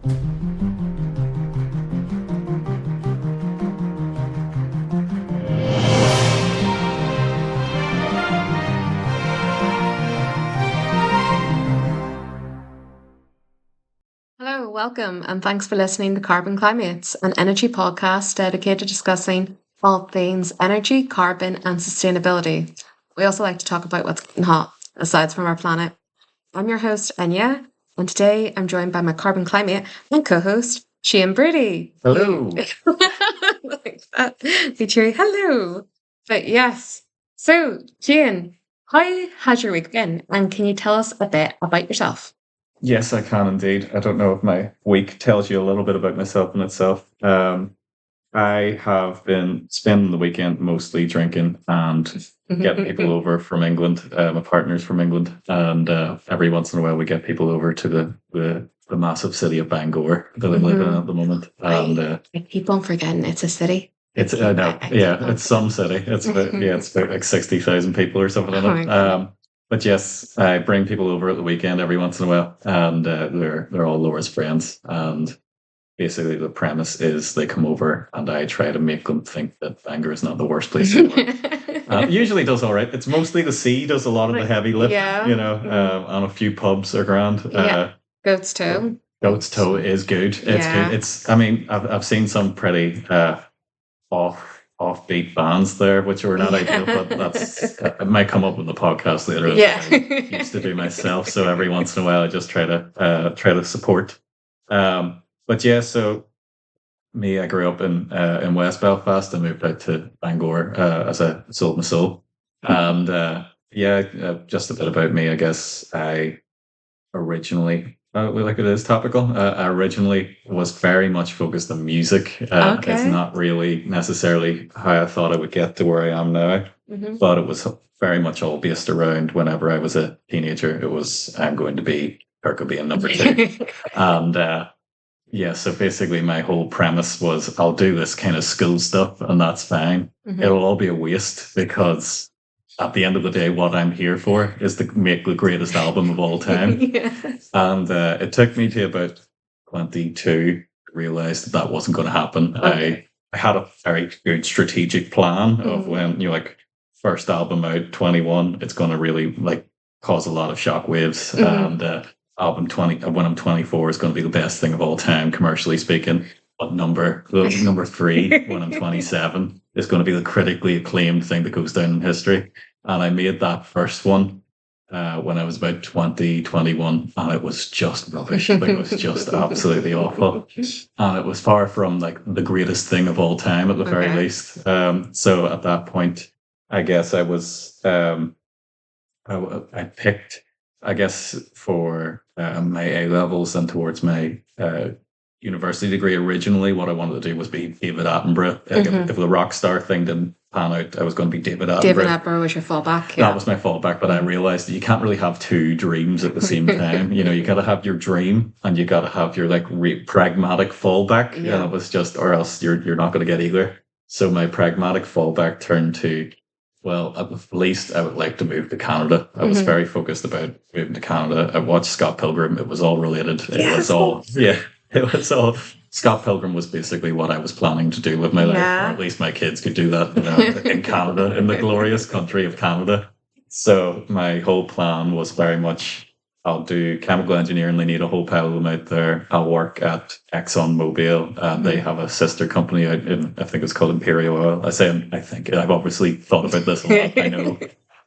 Hello, welcome, and thanks for listening to Carbon Cli-MATEs, an energy podcast dedicated to discussing all things energy, carbon, and sustainability. We also like to talk about what's getting hot, aside from our planet. I'm your host, Enya, and today I'm joined by my Carbon Cli-MATE and co-host, Shane Brady. Hello. Like that. Be cheery. Hello. But yes. So, Shane, how has your week been? And can you tell us a bit about yourself? Yes, I can indeed. I don't know if my week tells you a little bit about myself in itself. I have been spending the weekend mostly drinking and getting people over from England. My partner's from England, and every once in a while we get people over to the massive city of Bangor that I live in at the moment. And I keep on forgetting it's a city. it's it's some city. It's about like 60,000 people or something Oh like my that. God. But yes, I bring people over at the weekend every once in a while, and they're all Laura's friends. And basically, the premise is they come over, and I try to make them think that Bangor is not the worst place in the world. It usually does all right. It's mostly the sea does a lot of the heavy lift, Yeah. and a few pubs are grand. Yeah. Goat's Toe. Goat's Toe is good. It's Yeah. good. I mean, I've seen some pretty offbeat bands there, which were not ideal, but that's it might come up in the podcast later. Yeah. I used to do myself, so every once in a while I just try to support. But yeah, so me, I grew up in West Belfast. I moved out to Bangor as I sold my soul, and just a bit about me, I guess. I originally, like it is topical. I originally was very much focused on music. It's Okay. not really necessarily how I thought I would get to where I am now, Mhm. but it was very much all based around whenever I was a teenager. It was I'm going to be Kurt Cobain number two, and so basically my whole premise was I'll do this kind of school stuff, and that's fine. Mhm. It'll all be a waste because at the end of the day, what I'm here for is to make the greatest album of all time. Yes. And it took me to about 22 to realize that wasn't going to happen. Okay. I had a very good strategic plan of when you like first album out 21, it's going to really like cause a lot of shockwaves. And album 20 when I'm 24 is going to be the best thing of all time, commercially speaking. But number 3 when I'm 27 is going to be the critically acclaimed thing that goes down in history. And I made that first one when I was about 20, 21, and it was just rubbish. Like, it was just absolutely awful. And it was far from like the greatest thing of all time at the very Okay. least. So at that point, I guess I was I picked, I guess, for my A levels and towards my university degree. Originally, what I wanted to do was be David Attenborough. Like, if the rock star thing didn't pan out, I was going to be David Attenborough. David Attenborough was your fallback. That was my fallback, but I realized that you can't really have two dreams at the same time. You got to have your dream and you got to have your like pragmatic fallback. Yeah. And it was just, or else you're not going to get either. So my pragmatic fallback turned to, well, at least I would like to move to Canada. I was very focused about moving to Canada. I watched Scott Pilgrim. It was all related. It was all, it was all. Scott Pilgrim was basically what I was planning to do with my life, or at least my kids could do that in Canada, in the glorious country of Canada. So my whole plan was very much, I'll do chemical engineering. They need a whole pile of them out there. I'll work at ExxonMobil, and they have a sister company out in, I think it's called Imperial Oil. I think I've obviously thought about this a lot. I know.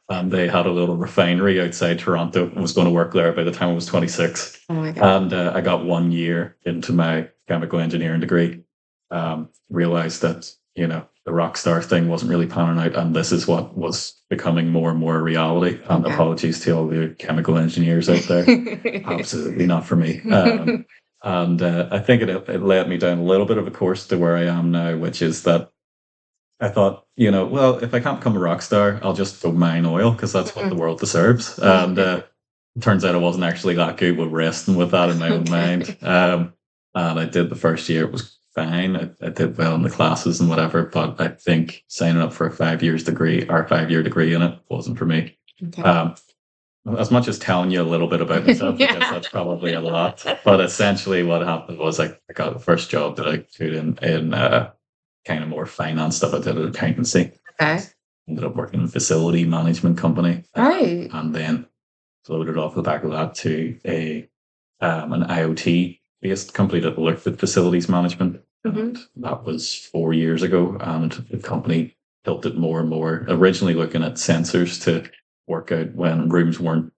And they had a little refinery outside Toronto. I was going to work there by the time I was 26. Oh my God. And I got 1 year into my chemical engineering degree. Realized that, the rock star thing wasn't really panning out, and this is what was becoming more and more a reality. And apologies to all the chemical engineers out there. Absolutely not for me. And I think it led me down a little bit of a course to where I am now, which is that I thought, well, if I can't become a rock star, I'll just go mine oil because that's what the world deserves. And it turns out I wasn't actually that good with resting with that in my own mind. And I did the first year. It was fine. I did well in the classes and whatever. But I think signing up for a 5 year degree in it wasn't for me. Okay. as much as telling you a little bit about myself, I guess that's probably a lot. But essentially, what happened was I got the first job that I could in kind of more finance stuff. I did an accountancy. Okay. Ended up working in a facility management company, Right. and then floated off the back of that to an IoT based company that looked at facilities management. And that was 4 years ago, and the company tilted more and more. Originally looking at sensors to work out when rooms weren't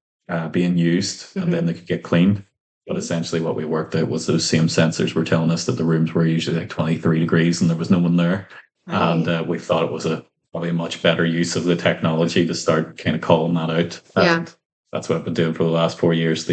being used, and then they could get cleaned. But essentially, what we worked out was those same sensors were telling us that the rooms were usually like 23 degrees, and there was no one there. Right. And we thought it was probably a much better use of the technology to start kind of calling that out. Yeah. And that's what I've been doing for the last 4 years.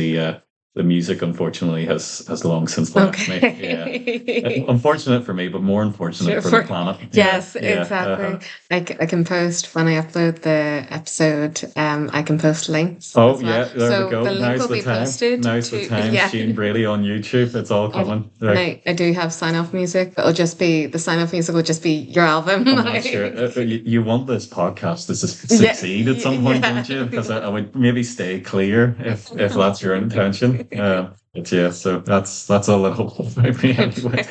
The music, unfortunately, has long since left me. Yeah. Unfortunate for me, but more unfortunate for the planet. Yes, exactly. I can post when I upload the episode. I can post links. Oh, as well. yeah, there so we go. The link will be posted. Now's the time. Shane Brady on YouTube. It's all coming. And I do have sign-off music, but the sign-off music will just be your album. I'm not sure. You want this podcast to succeed at some point, don't you? Because I would maybe stay clear if that's your intention. But yeah, so that's all I hope about me anyway.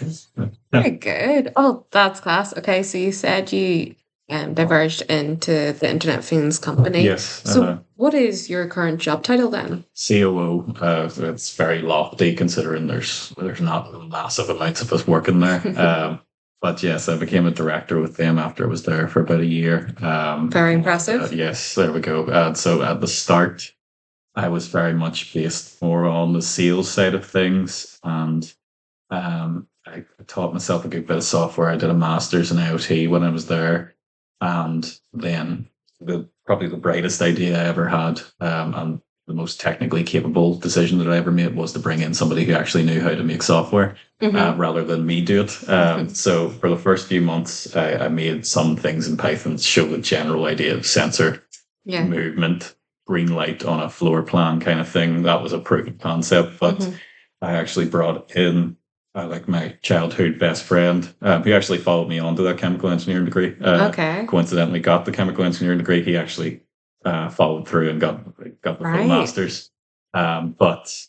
Very good. Oh, that's class. Okay, so you said you diverged into the Internet of Things company. Yes. So what is your current job title then? COO. It's very lofty considering there's not massive amounts of us working there. But yes, I became a director with them after I was there for about a year. Very impressive. Yes, there we go. So at the start, I was very much based more on the sales side of things, and I taught myself a good bit of software. I did a master's in IoT when I was there, and then probably the brightest idea I ever had, and the most technically capable decision that I ever made was to bring in somebody who actually knew how to make software rather than me do it. So for the first few months, I made some things in Python to show the general idea of sensor movement, green light on a floor plan kind of thing. That was a proof of concept, but I actually brought in like my childhood best friend, who actually followed me onto that chemical engineering degree. Coincidentally got the chemical engineering degree. He actually followed through and got the full master's. But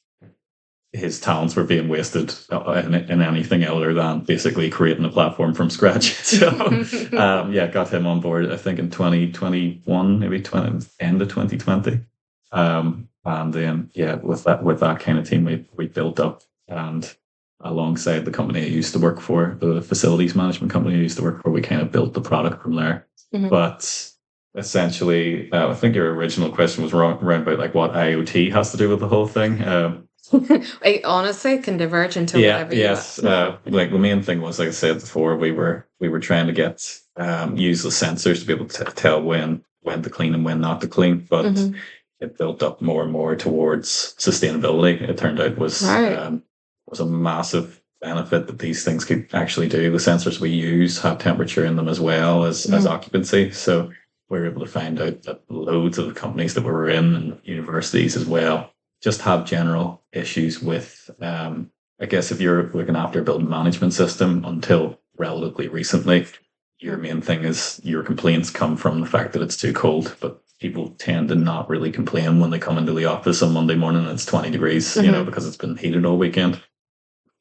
his talents were being wasted in anything other than basically creating a platform from scratch. So got him on board, I think in 2021, maybe end of 2020. And then with that kind of team we built up, and alongside the company I used to work for, the facilities management company I used to work for, we kind of built the product from there. But essentially, I think your original question was around about like what IoT has to do with the whole thing. I honestly can diverge into whatever you want. Like the main thing was, like I said before, we were trying to get use the sensors to be able to tell when to clean and when not to clean, but it built up more and more towards sustainability. It turned out was a massive benefit that these things could actually do. The sensors we use have temperature in them as well as occupancy. So we were able to find out that loads of the companies that we were in, and universities as well, just have general issues with, I guess if you're looking after a building management system until relatively recently, your main thing is your complaints come from the fact that it's too cold, but people tend to not really complain when they come into the office on Monday morning and it's 20 degrees, because it's been heated all weekend.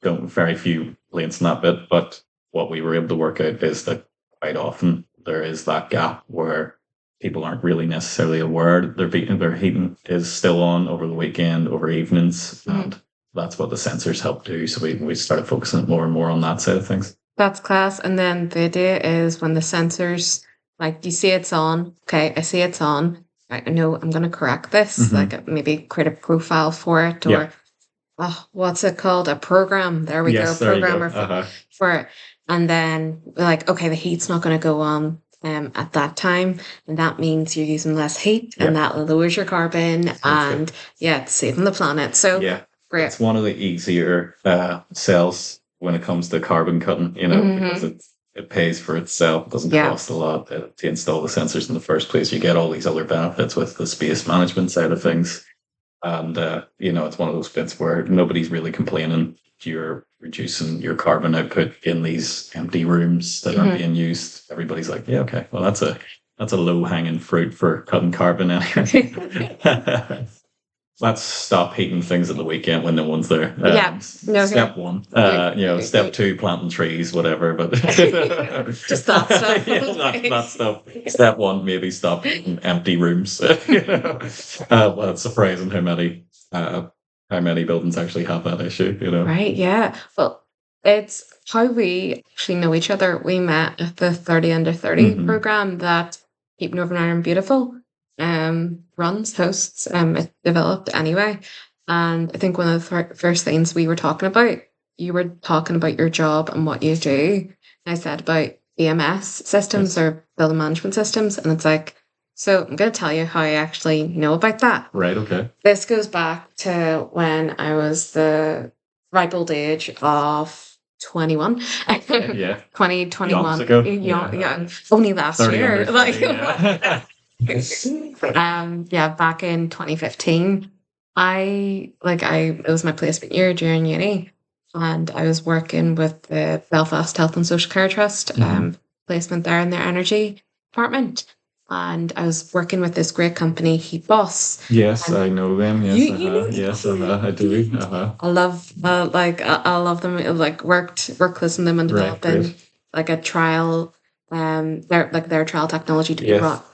Very few complaints in that bit, but what we were able to work out is that quite often there is that gap where people aren't really necessarily aware that their heating is still on over the weekend, over evenings, and that's what the sensors help do. So we started focusing more and more on that side of things. That's class. And then the idea is when the sensors, like you see it's on, okay, I see it's on, right, I know I'm going to correct this, like maybe create a profile for it, or what's it called? A program. There we go. Programmer for it. And then like, okay, the heat's not going to go on at that time, and that means you're using less heat, and that lowers your carbon, and it's saving the planet. So great. It's one of the easier cells when it comes to carbon cutting, because it pays for itself. It doesn't cost a lot to install the sensors in the first place. You get all these other benefits with the space management side of things, and it's one of those bits where nobody's really complaining. You're reducing your carbon output in these empty rooms that aren't being used. Everybody's like, yeah, okay, well that's a low hanging fruit for cutting carbon anyway. let's stop heating things at the weekend when no one's there. Yeah. No, Step one. Step two, planting trees, whatever. But just that stuff. that stuff. Step one, maybe stop heating empty rooms. Well, it's surprising how many buildings actually have that issue. Right, yeah. Well, it's how we actually know each other. We met at the 30 Under 30 Hmm. program that Keep Northern Ireland Beautiful runs, hosts. It developed anyway. And I think one of the first things we were talking about, you were talking about your job and what you do. And I said about BMS systems Yes. or building management systems. And it's like, so I'm going to tell you how I actually know about that. Right. Okay. This goes back to when I was the ripe old age of 21. Yeah. 2021. Yonks ago. Yeah, only last 30 year. under 30, yeah. Yeah, back in 2015, it was my placement year during uni, and I was working with the Belfast Health and Social Care Trust, Mhm. placement there in their energy department. And I was working with this great company, Heat Boss. Yes, And I know them. Yes, you know, yes, I do. I love I love them. Like work close with them and Right, developing great. like a trial their trial technology to be Yes. brought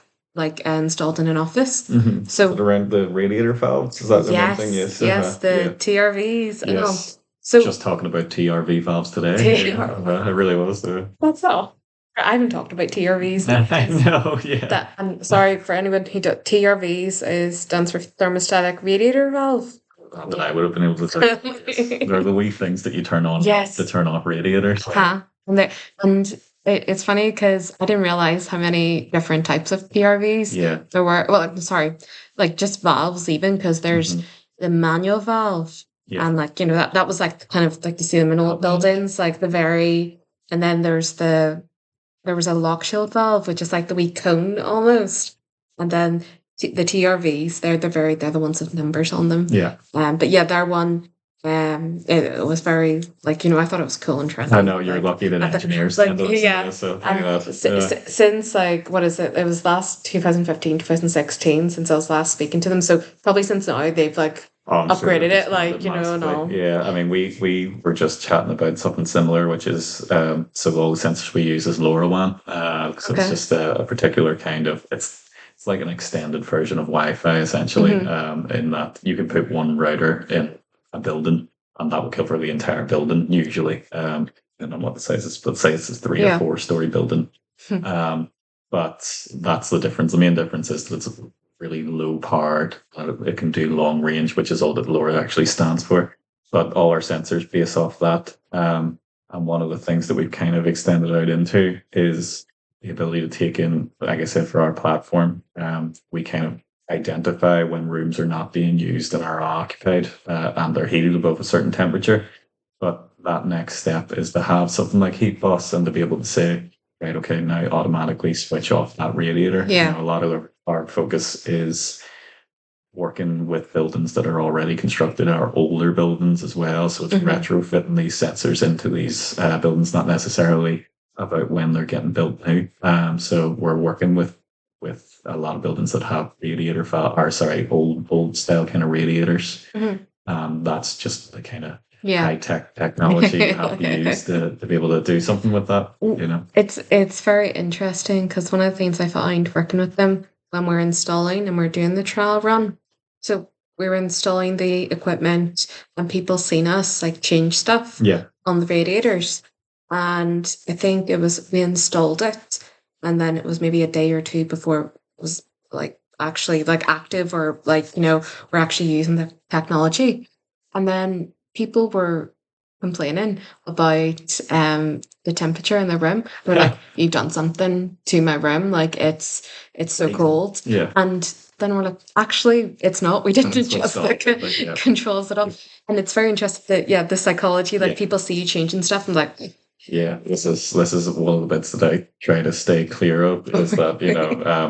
installed in an office. Mm-hmm. So Around the radiator valves, is that the one thing? yes, Yes, yes, the TRVs. yes. So Just talking about TRV valves today. I really was. that's all. I haven't talked about TRVs. I know, yeah. That I'm sorry for anyone who does TRVs stands for thermostatic radiator valve. Not that I would have been able to say. They're the wee things that you turn on Yes. to turn off radiators. Huh. It's funny because I didn't realize how many different types of PRVs Yeah. there were. Well, I'm sorry, like just valves even because there's Mhm. the manual valve Yeah. and that was like kind of like you see them in old buildings, like and then there was a lock shield valve, which is like the wee cone almost, and then the TRVs they're the ones with numbers on them. Yeah. But yeah, their one. It was very I thought it was cool and trendy. I know you're like, lucky that at the- engineers like, tend to listen yeah. to this, so And since like what is it? It was last 2015, 2016 since I was last speaking to them. So probably since now they've like I'm sure upgraded they've it, like expanded and all. massively. Yeah, I mean, we were just chatting about something similar, which is so all the sensors we use is LoRaWAN. So Okay. it's just a particular kind of it's like an extended version of Wi-Fi essentially. In that you can put one router in a building and that will cover the entire building usually. And on what the size is, but say it's a 3 or 4 story building. Hmm. But that's the difference. The main difference is that it's really low powered. It can do long range, which is all that LoRa actually stands for. But all our sensors base off that. And one of the things that we've kind of extended out into is the ability to take in, like I said, for our platform, we kind of identify when rooms are not being used and are occupied and they're heated above a certain temperature. But that next step is to have something like Heat Boss and to be able to say, right, okay, now automatically switch off that radiator. Yeah. A lot of our focus is working with buildings that are already constructed, our older buildings as well. So it's retrofitting these sensors into these buildings, not necessarily about when they're getting built now. So we're working with a lot of buildings that have old style kind of radiators. That's just the kind of high tech technology you have to use to be able to do something with that. It's very interesting because one of the things I find working with them when we're installing and we're doing the trial run, so we were installing the equipment and people seen us like change stuff on the radiators, and I think we installed it and then it was maybe a day or two before it was like actually like active or like we're actually using the technology, and then people were complaining about the temperature in the room. They're like, "You've done something to my room. Like it's so cold." Yeah. And then we're like, "Actually, it's not. We didn't adjust the controls at all." And it's very interesting that the psychology, like people see you changing stuff and like. Yeah, this is one of the bits that I try to stay clear of, is that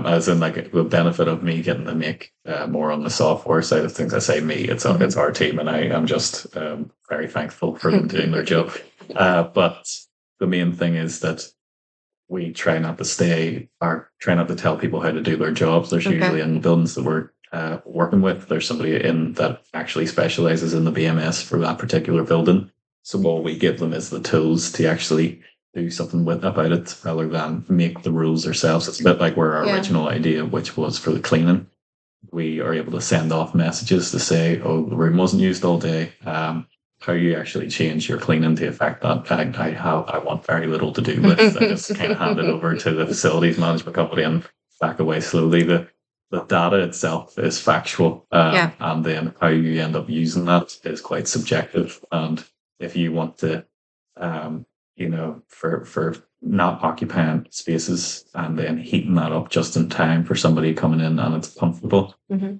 as in like the benefit of me getting to make more on the software side of things. I say me, it's our team, and I am just very thankful for them doing their job. But the main thing is that we try not to try not to tell people how to do their jobs. There's usually in buildings that we're working with. There's somebody in that actually specializes in the BMS for that particular building. So all we give them is the tools to actually do something with about it rather than make the rules ourselves. It's a bit like where our Yeah. original idea, which was for the cleaning, we are able to send off messages to say, oh, the room wasn't used all day. How you actually change your cleaning to affect that, I want very little to do with. I just kind of hand it over to the facilities management company and back away slowly. The data itself is factual, Yeah. and then how you end up using that is quite subjective. And if you want to, for not occupying spaces and then heating that up just in time for somebody coming in and it's comfortable, Hmm.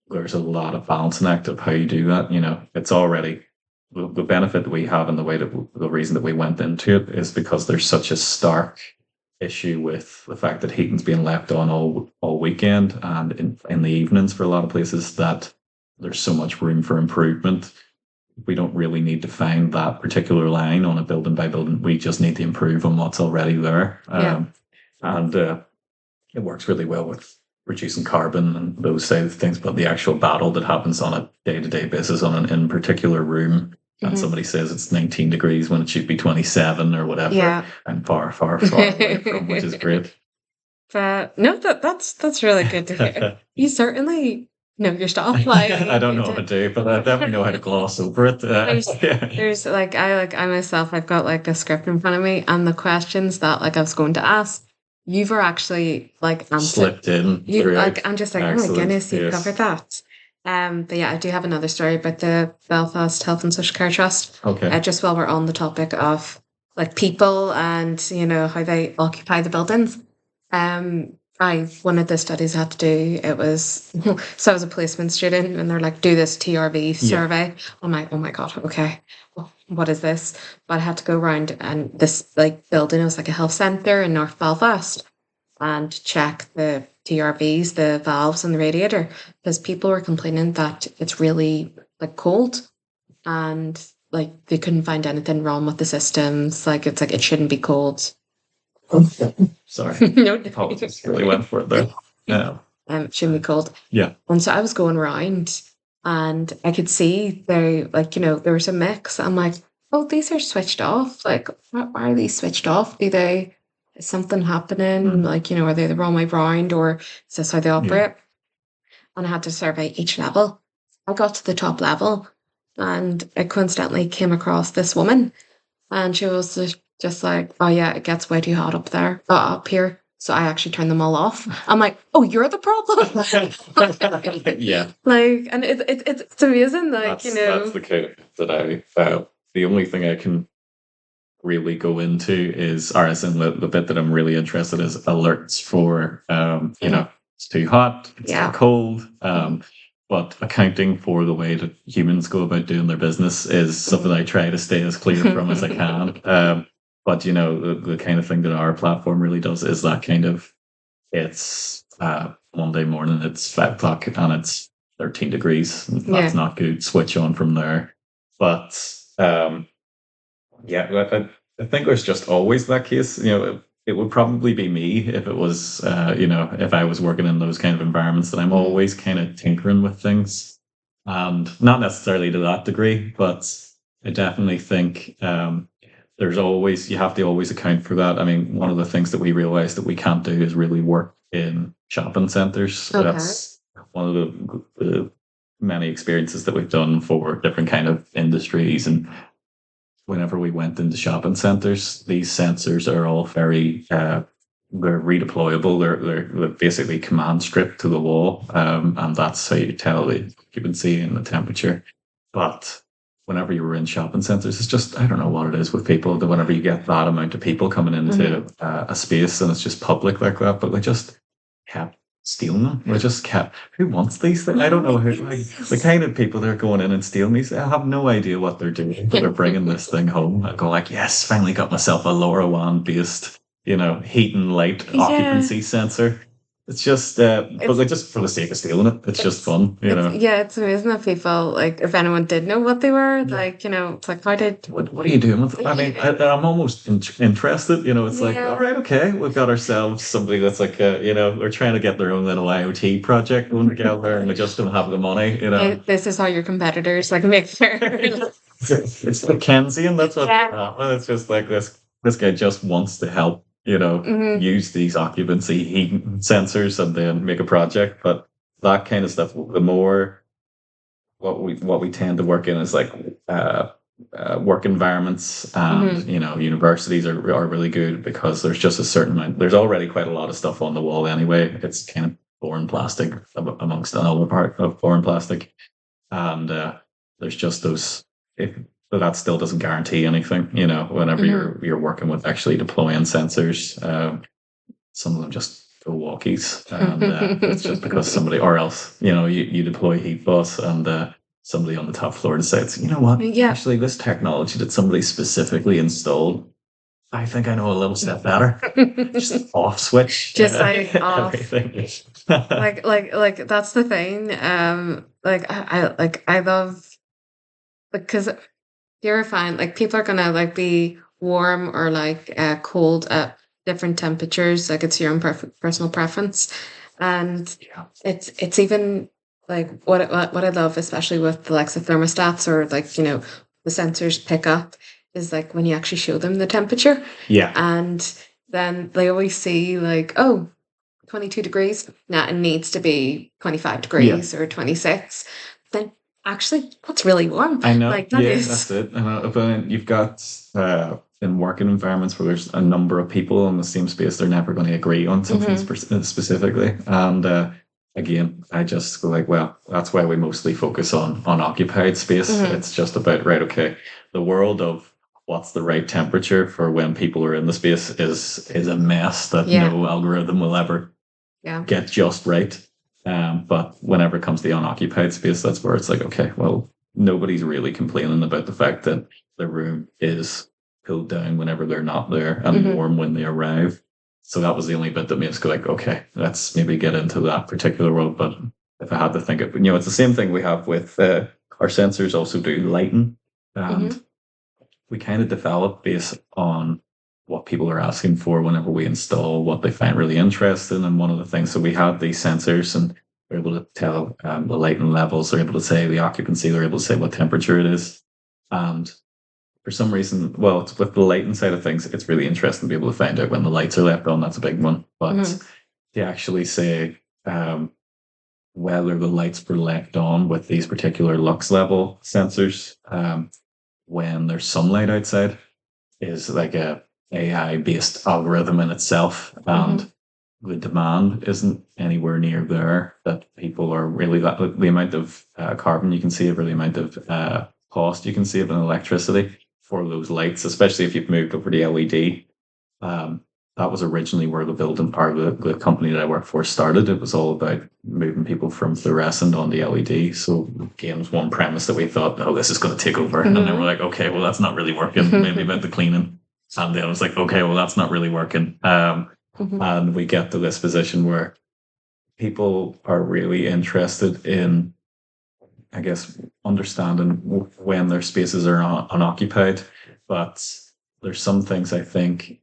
there's a lot of balancing act of how you do that. It's already the benefit that we have and the reason that we went into it is because there's such a stark issue with the fact that heating's being left on all weekend and in the evenings for a lot of places, that there's so much room for improvement. We don't really need to find that particular line on a building by building. We just need to improve on what's already there. Yeah. And it works really well with reducing carbon and those side of things. But the actual battle that happens on a day-to-day basis on an in particular room, and somebody says it's 19 degrees when it should be 27 or whatever, Yeah. I'm far, far, far away from, which is great. But no, that's really good to hear. You certainly know your stuff. Like I don't know how to do, but I definitely know how to gloss over it. there's I myself, I've got like a script in front of me, and the questions that like I was going to ask, you've are actually like answered. Slipped in. You throughout. like I'm just like, oh my Excellent, goodness, you've yes. covered that. But yeah, I do have another story about the Belfast Health and Social Care Trust. Okay. Just while we're on the topic of like people and how they occupy the buildings. One of the studies I had to do, it was so I was a placement student and they're like, do this TRV survey. I'm like, oh my God, okay. What is this? But I had to go around and this like building, it was like a health centre in North Belfast, and check the TRVs, the valves and the radiator, because people were complaining that it's really like cold and like they couldn't find anything wrong with the systems. Like it's like it shouldn't be cold. Sorry. No, Apologies. Really went for it there. Yeah. shouldn't be cold. Yeah. And so I was going around and I could see there was a mix. I'm like, oh, these are switched off. Like, why are these switched off? Is something happening? Like, are they the wrong way round, or is this how they operate? And I had to survey each level. I got to the top level and I coincidentally came across this woman, and she was just like, oh yeah, it gets way too hot up here. So I actually turned them all off. I'm like, oh, you're the problem. Yeah. Like, and it's amazing. Like, that's the kind that I found. The only thing I can really go into is, or as in the bit that I'm really interested is alerts for, it's too hot, it's too cold. But accounting for the way that humans go about doing their business is something I try to stay as clear from as I can. But the kind of thing that our platform really does is that kind of, it's Monday morning, it's 5 o'clock and it's 13 degrees. That's not good. Switch on from there. But I think there's just always that case. It would probably be me if it was, if I was working in those kind of environments, that I'm always kind of tinkering with things, and not necessarily to that degree, but I definitely think you have to always account for that. I mean, one of the things that we realized that we can't do is really work in shopping centers. Okay. That's one of the many experiences that we've done for different kind of industries. And whenever we went into shopping centers, these sensors are all very they're redeployable. They're basically command stripped to the wall, and that's how you tell the occupancy and the temperature. But whenever you were in shopping centers, it's just, I don't know what it is with people, that whenever you get that amount of people coming into a space and it's just public like that, but we just kept stealing them. We just kept, who wants these things? I don't know who, like, the kind of people that are going in and stealing these, I have no idea what they're doing, but they're bringing this thing home. I go like, yes, finally got myself a LoRaWAN based, heat and light occupancy sensor. It's just, but It's like just for the sake of stealing it, it's just fun, you know. it's amazing that people like if anyone did know what they were, Yeah. like, it's like how did What are you doing with it? I mean, I'm almost interested. You know, it's like, all yeah. right, okay, we've got ourselves somebody that's like, they're trying to get their own little IoT project going together, and we just don't have the money. You know, This is how your competitors like make their it's Dickensian. That's what yeah. It's just like this guy just wants to help. Hmm. Use these occupancy heat sensors and then make a project. But that kind of stuff, the more what we tend to work in is like uh, work environments, and Hmm. universities are really good because there's just a certain amount. There's already quite a lot of stuff on the wall anyway. It's kind of foreign plastic amongst another part of foreign plastic, and there's just those. But that still doesn't guarantee anything. Whenever Hmm. you're working with actually deploying sensors, some of them just go walkies, and it's just because somebody, or else you deploy heat bus, and somebody on the top floor decides, you know what, Yeah. actually this technology that somebody specifically installed, I think I know a little step better. Just off switch Just like off. everything. Like that's the thing. Like I love because you're fine. Like people are gonna like be warm or like cold at different temperatures. Like it's your own personal preference, and Yeah. it's even like what I love, especially with the likes of thermostats or like the sensors pick up is like when you actually show them the temperature, Yeah. and then they always see like 22 degrees. Nah, it needs to be 25 Yeah. degrees or 26. Then actually, that's really warm. I know. Like that Yeah, is, that's it. But you've got in working environments where there's a number of people in the same space, they're never going to agree on something hmm specifically. And again, I just go like, well, that's why we mostly focus on occupied space. hmm It's just about right. Okay, the world of what's the right temperature for when people are in the space is a mess that yeah, no algorithm will ever yeah. get just right. But whenever it comes to the unoccupied space, that's where it's like, okay, well, nobody's really complaining about the fact that the room is cooled down whenever they're not there and hmm warm when they arrive. So that was the only bit that made us go like, okay, let's maybe get into that particular world. But if I had to think of, it's the same thing we have with our sensors also do lighting, and hmm we kind of develop based on what people are asking for whenever we install what they find really interesting. And one of the things, so we have these sensors, and we're able to tell the lighting levels, they're able to say the occupancy, they're able to say what temperature it is. And for some reason, well, it's with the lighting side of things, it's really interesting to be able to find out when the lights are left on. That's a big one. But hmm they actually say whether the lights were left on with these particular lux level sensors when there's sunlight outside is like a AI based algorithm in itself, hmm and the demand isn't anywhere near there. That people are really the amount of carbon you can save, or the amount of cost you can save in electricity for those lights, especially if you've moved over to LED. Um, that was originally where the building part of the company that I work for started. It was all about moving people from fluorescent onto LED. So again, was one premise that we thought, oh, this is going to take over. And then we're hmm like, okay, well, that's not really working. Maybe about the cleaning. And then I was like, okay, well, that's not really working. hmm And we get to this position where people are really interested in, I guess, understanding when their spaces are unoccupied. But there's some things I think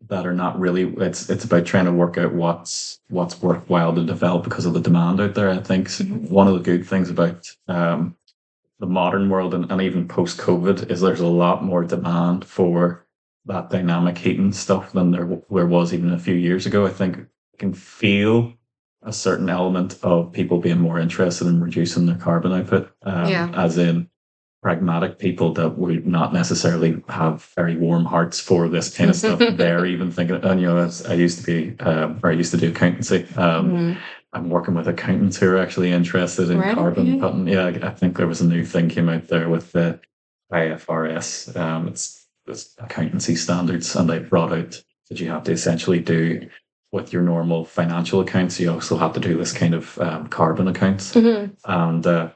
that are not really. It's about trying to work out what's worthwhile to develop because of the demand out there. I think one of the good things about the modern world, and even post COVID, is there's a lot more demand for that dynamic heating stuff than there was even a few years ago. I think I can feel a certain element of people being more interested in reducing their carbon output, Yeah. as in pragmatic people that would not necessarily have very warm hearts for this kind of stuff. They're even thinking, and as I used to be, or I used to do accountancy. hmm I'm working with accountants who are actually interested in Right. carbon Okay. cutting. Yeah, I think there was a new thing came out there with the IFRS. It's accountancy standards, and they brought out that you have to essentially do with your normal financial accounts. You also have to do this kind of carbon accounts, hmm and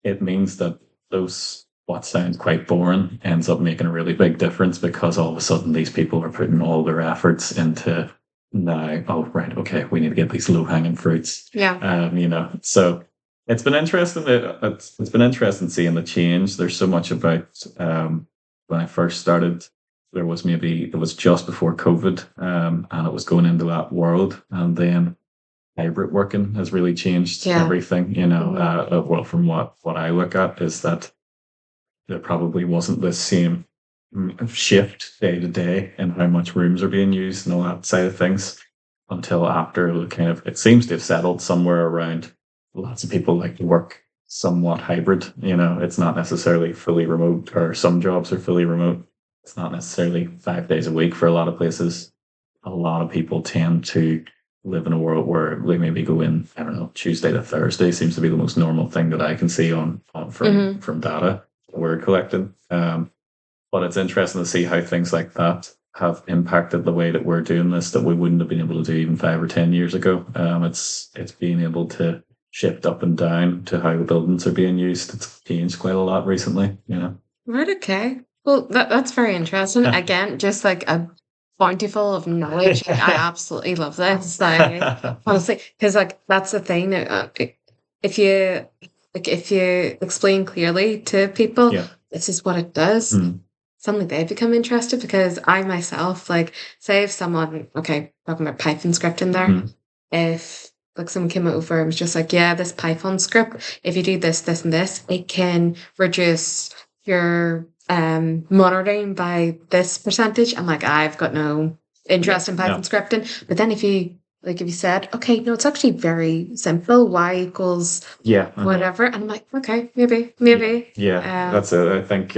it means that those what sounds quite boring ends up making a really big difference because all of a sudden these people are putting all their efforts into now, oh, right, okay, we need to get these low hanging fruits. Yeah. So it's been interesting. It's been interesting seeing the change. There's so much about when I first started. It was just before COVID, and it was going into that world, and then hybrid working has really changed Yeah. everything. Well, from what I look at is that there probably wasn't the same shift day to day in how much rooms are being used and all that side of things until after it seems to have settled somewhere around lots of people like to work somewhat hybrid. It's not necessarily fully remote, or some jobs are fully remote. It's not necessarily 5 days a week for a lot of places. A lot of people tend to live in a world where they maybe go in, I don't know, Tuesday to Thursday seems to be the most normal thing that I can see from data we're collecting. But it's interesting to see how things like that have impacted the way that we're doing this that we wouldn't have been able to do even 5 or 10 years ago. It's being able to shift up and down to how the buildings are being used. It's changed quite a lot recently. Right, okay. Well, that's very interesting. Again, just like a bountiful of knowledge. Like, I absolutely love this. Like, honestly, because like that's the thing. If you if you explain clearly to people, Yeah. this is what it does. Suddenly they become interested, because I myself, like, say if someone, okay, talking about Python script in there, if like someone came over and was just like, yeah, this Python script, if you do this, this, and this, it can reduce your monitoring by this percentage. I'm like, I've got no interest in Python scripting. But then if you said, okay, no, it's actually very simple, y equals whatever, and I'm like, okay, maybe. That's it. I think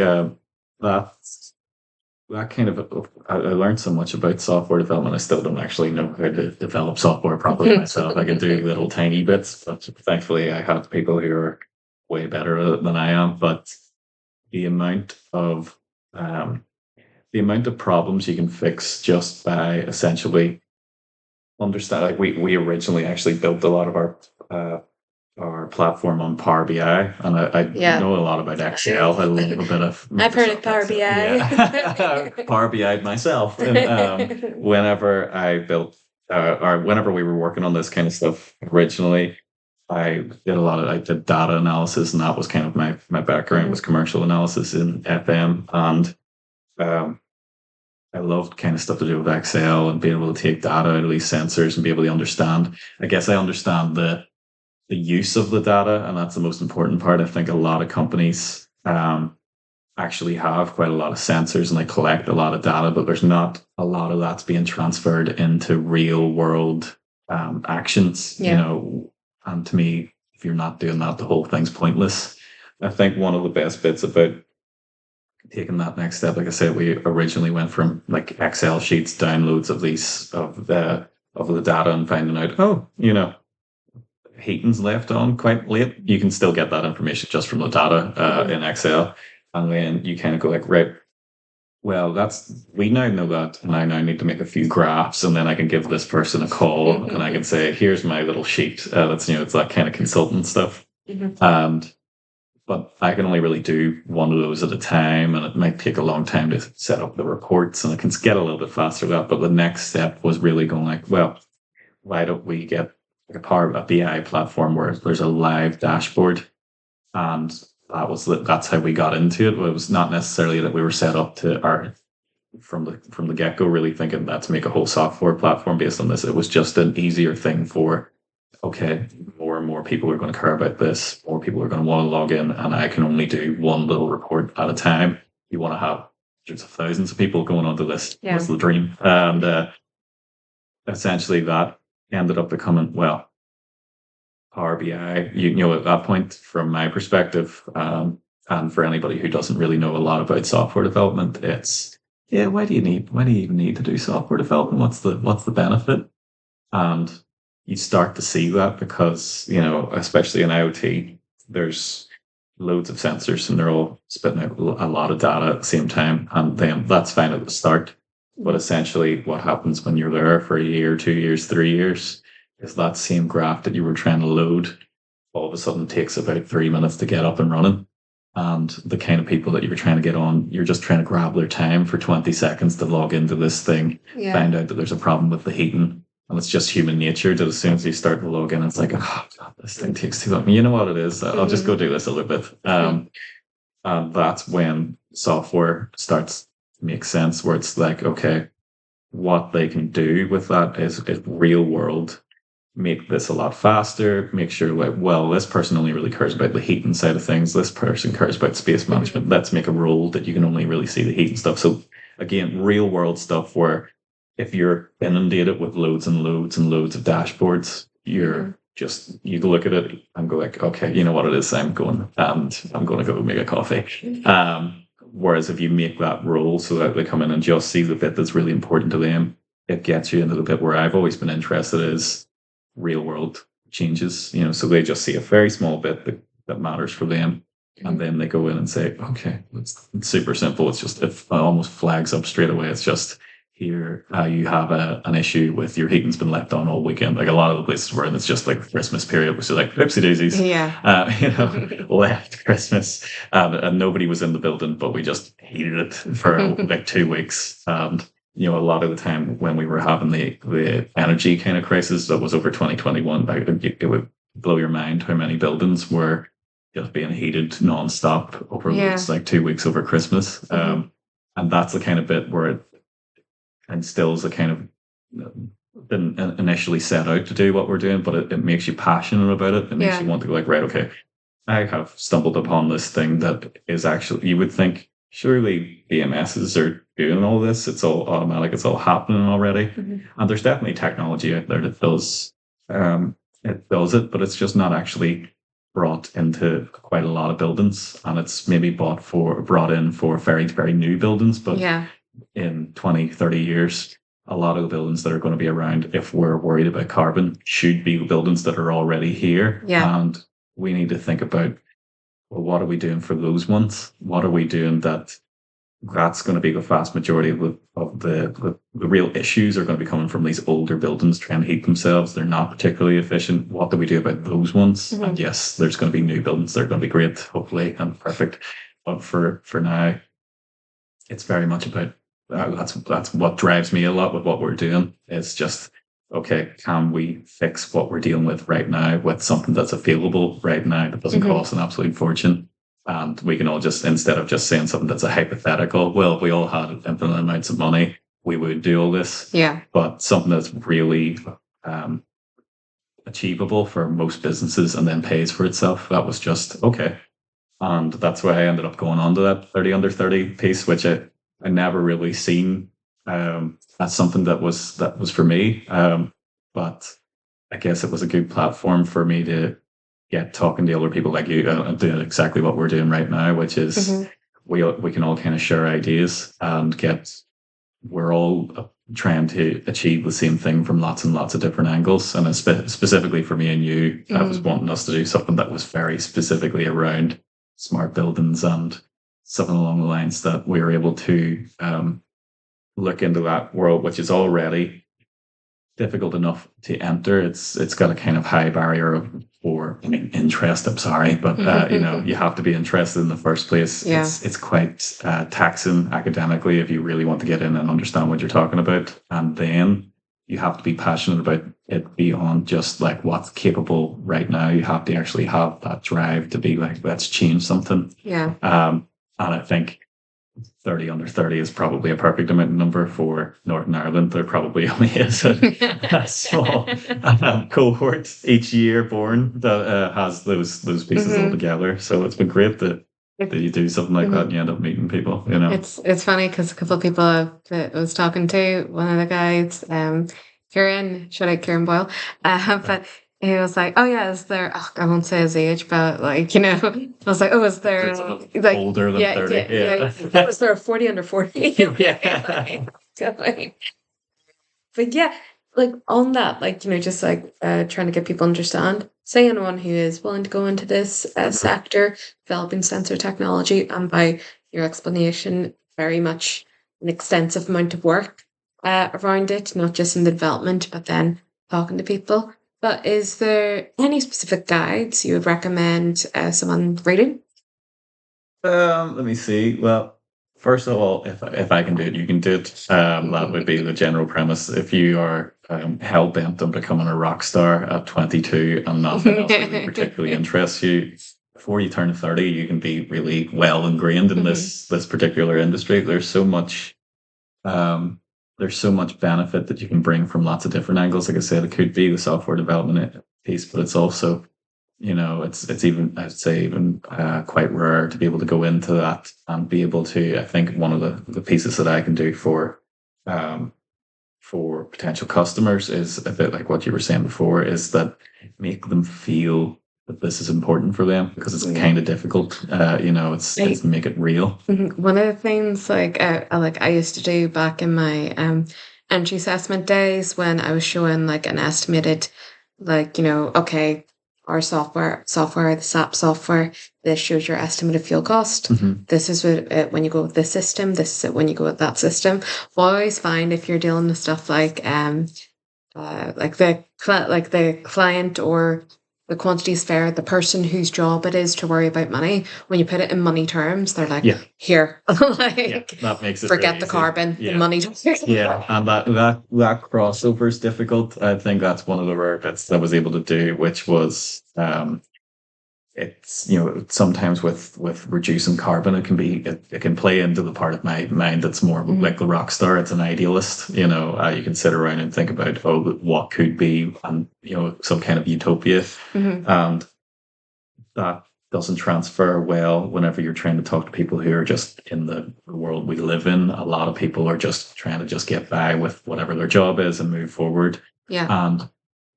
that kind of I learned so much about software development. I still don't actually know how to develop software properly myself. I can do little tiny bits, but thankfully I have people who are way better at it than I am. But the amount of problems you can fix just by essentially understand. Like we originally actually built a lot of our platform on Power BI, and I know a lot about Excel. I love a bit of. I've heard of Power BI. Yeah. Power BI myself. And, whenever I built, or whenever we were working on this kind of stuff originally, I did data analysis, and that was kind of my background was commercial analysis in FM, and I loved kind of stuff to do with Excel and being able to take data out of these sensors and be able to understand. I guess I understand the use of the data, and that's the most important part. I think a lot of companies actually have quite a lot of sensors and they collect a lot of data, but there's not a lot of that's being transferred into real world actions. And to me, if you're not doing that, the whole thing's pointless. I think one of the best bits about taking that next step, like I said, we originally went from like Excel sheets, downloads of the data, and finding out, heating's left on quite late. You can still get that information just from the data in Excel, and then you kind of go like, right, well, we now know that, and I now need to make a few graphs, and then I can give this person a call, and I can say, here's my little sheet. That's it's that kind of consultant stuff, but I can only really do one of those at a time, and it might take a long time to set up the reports, and it can get a little bit faster than that. But the next step was really going like, well, why don't we get a BI platform where there's a live dashboard? And that's how we got into it. It was not necessarily that we were set up from the get-go really thinking that to make a whole software platform based on this. It was just an easier thing for, okay, more and more people are going to care about this, more people are going to want to log in, and I can only do one little report at a time. You want to have hundreds of thousands of people going onto this. Yeah. That's the dream. And essentially that ended up becoming, well, Power BI, at that point, from my perspective, and for anybody who doesn't really know a lot about software development, it's, why do you even need to do software development? What's the benefit? And you start to see that because, especially in IoT, there's loads of sensors and they're all spitting out a lot of data at the same time. And then that's fine at the start. But essentially what happens when you're there for a year, 2 years, 3 years, is that same graph that you were trying to load all of a sudden takes about 3 minutes to get up and running. and the kind of people that you were trying to get on, you're just trying to grab their time for 20 seconds to log into this thing, Yeah. find out that there's a problem with the heating. And it's just human nature that as soon as you start to log in, it's like, oh, God, this thing takes too long. You know what it is? I'll just go do this a little bit. And that's when software starts to make sense, where it's like, okay, what they can do with that is real world, make this a lot faster, make sure like, well, this person only really cares about the heating side of things. This person cares about space management. Let's make a rule that you can only really see the heating stuff. So again, real world stuff where if you're inundated with loads and loads and loads of dashboards, you're just, you look at it and go like, okay, you know what it is, I'm going to go make a coffee. Whereas if you make that rule so that they come in and just see the bit that's really important to them, it gets you into the bit where I've always been interested is real world changes, so they just see a very small bit that matters for them. And then they go in and say, okay, it's super simple. It's just, it almost flags up straight away. It's just, here you have an issue with your heating's been left on all weekend. Like a lot of the places where it's just like Christmas period, which is like oopsie daisies. Yeah. Left Christmas and nobody was in the building, but we just heated it for like 2 weeks. And a lot of the time when we were having the energy kind of crisis that was over 2021, it would blow your mind how many buildings were just being heated nonstop over like 2 weeks over Christmas. And that's the kind of bit where it instills a kind of didn't initially set out to do what we're doing, but it makes you passionate about it. It makes you want to go like, right, okay, I have stumbled upon this thing that is actually, you would think, surely BMSs are doing all this. It's all automatic. It's all happening already. And there's definitely technology out there that does it, but it's just not actually brought into quite a lot of buildings. And it's maybe brought in for very, very new buildings. But in 20, 30 years, a lot of the buildings that are going to be around, if we're worried about carbon, should be buildings that are already here. And we need to think about, well, what are we doing for those ones? What are we doing that's going to be the vast majority of the real issues are going to be coming from these older buildings trying to heat themselves. They're not particularly efficient. What do we do about those ones? And yes, there's going to be new buildings that are going to be great, hopefully, and perfect. But for now, it's very much about that's what drives me a lot with what we're doing. It's just, okay, can we fix what we're dealing with right now with something that's available right now that doesn't cost an absolute fortune? And we can all just, instead of just saying something that's a hypothetical, well, if we all had infinite amounts of money, we would do all this. But something that's really achievable for most businesses and then pays for itself, that was just, okay. And that's why I ended up going on to that 30 under 30 piece, which I never really seen as something that was for me. But I guess it was a good platform for me to get talking to other people like you and doing exactly what we're doing right now, which is we can all kind of share ideas and we're all trying to achieve the same thing from lots and lots of different angles. And specifically for me and you, I was wanting us to do something that was very specifically around smart buildings and something along the lines that we were able to look into that world, which is already difficult enough to enter. It's got a kind of high barrier for interest. I'm sorry, but you have to be interested in the first place. It's quite taxing academically if you really want to get in and understand what you're talking about, and then you have to be passionate about it beyond just like what's capable right now. You have to actually have that drive to be like, let's change something. And I think 30 under 30 is probably a perfect amount of number for Northern Ireland. There probably only is a small cohort each year born that has those pieces all together. So it's been great that you do something like that and you end up meeting people. It's funny because a couple of people that I was talking to, one of the guys, Kieran, shout out Kieran Boyle, but he was like, oh yeah, is there, I won't say his age, but like, I was like, oh, is there like older than 30? Yeah. Was there a 40 under 40? But yeah, like on that, like, just like trying to get people to understand, say anyone who is willing to go into this sector, developing sensor technology, and by your explanation, very much an extensive amount of work around it, not just in the development, but then talking to people. But is there any specific guides you would recommend someone reading? Let me see. Well, first of all, if I can do it, you can do it. That would be the general premise. If you are hell bent on becoming a rock star at 22 and nothing else really particularly interests you, before you turn 30, you can be really well ingrained in Mhm. this particular industry. Um, there's so much benefit that you can bring from lots of different angles. Like I said, it could be the software development piece, but it's also, it's even, I'd say, even quite rare to be able to go into that and be able to. I think one of the pieces that I can do um, for potential customers is a bit like what you were saying before, is that make them feel that this is important for them, because it's Yeah. kind of difficult. It's make it real. One of the things I used to do back in my entry assessment days, when I was showing like an estimated, okay, our software, the SAP software, this shows your estimated fuel cost. Mhm. This is what when you go with this system, this is it when you go with that system. Well, I always find if you're dealing with stuff like the client or the quantities fair, the person whose job it is to worry about money, when you put it in money terms, they're like, Yeah, here, yeah, like, that makes it really forget the easy. carbon, the Yeah. money. Yeah, and that crossover is difficult. I think that's one of the rare bits that I was able to do, which was it's sometimes with reducing carbon, it can play into the part of my mind that's more like the rock star. It's an idealist. You can sit around and think about, oh, what could be, and some kind of utopia, Mhm. and that doesn't transfer well whenever you're trying to talk to people who are just in the world we live in. A lot of people are just trying to just get by with whatever their job is and move forward. Yeah. And